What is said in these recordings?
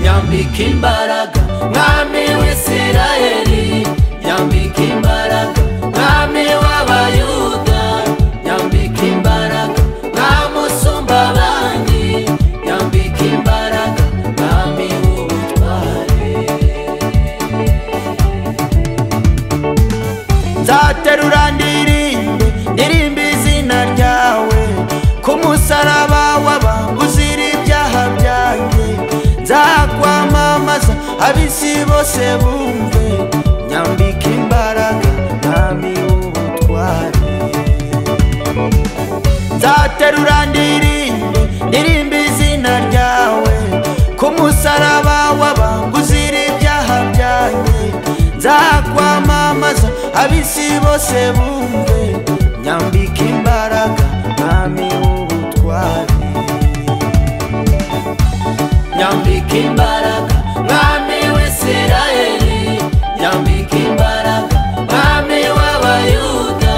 Nyambika imbaraga mwami w'Isirayeli, nyambika imbaraga mwami w'Abayuda, nyambika imbaraga mwami usumba abandi, nyambika imbaraga mwami w'ubutware. Nzaterura ndirimbe izina ryawe, ku musaraba w'abanguzira ibyaha byanjye, nzakwamamaza ab'isi bose bumve, nyambika imbaraga mwami w'ubutware. Nzaterura ndirimbe izina ryawe, ku musaraba w'abanguzira ibyaha byanjye, nzakwamamaza ab'isi bose bumve, nyambika imbaraga mwami w'ubutware. Nyambika imbaraga mwami w'Isirayeli, nyambika imbaraga mwami w'Abayuda,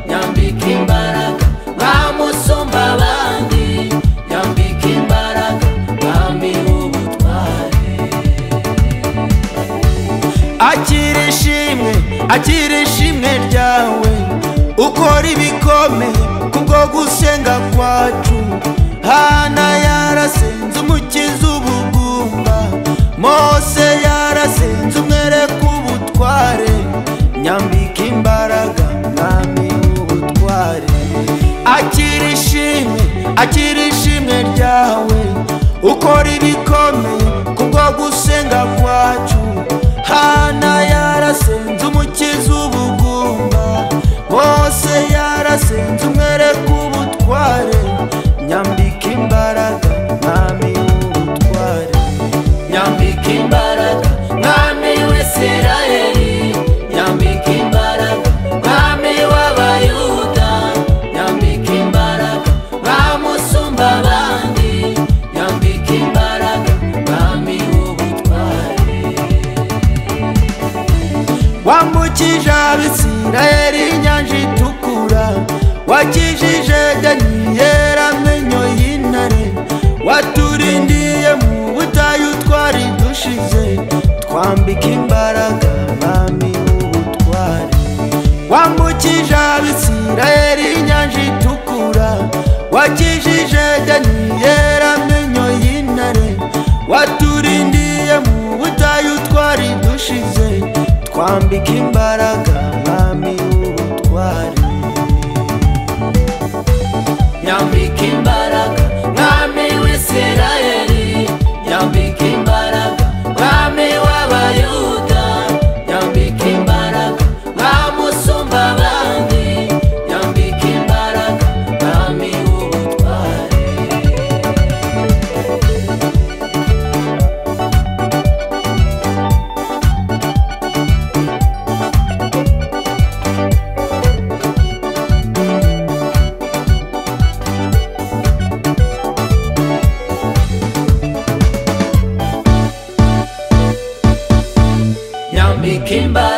nyambika imbaraga mwami usumba abandi, nyambika imbaraga mwami w'ubutware. Akira ishimwe ryawe, ukora ibikomeye kubwo gusenga kwacu. Hana yarasenze umukiza ubugumba, Mose yarasenze umwereka ubutware, nyambika imbaraga mwami w'ubutware. Akira ishimwe ryawe, ukora ibikomeye kubwo gusenga kwacu. Hana yarasenze umukiza ubugumba, Mose yarasenze umwereka ubutware, nyambika imbaraga mwami w'ubutware. Nyambika imbaraga mwami w'Isirayeli, nyambika imbaraga mwami w'Abayuda, nyambika imbaraga mwami usumba abandi, nyambika imbaraga mwami w'ubutware. Wambukije ab'Isirayeli inyanja itukura, wakijije Daniyeli amenyo y'intare, waturindiye mu butayu twari dushize, twambika imbaraga mwami w'ubutware. Wambukije ab'Isirayeli inyanja itukura, wakijije Daniyeli amenyo y'intare, waturindiye mu butayu twari dushize, twambika imbaraga mwami w'ubutware. Nyambika imbaraga mwami w'Isirayeli, nyambika imbaraga mwami w'Abayuda, nyambika imbaraga mwami usumba abandi, nyambika imbaraga mwami w'ubutware. Nyambika imbaraga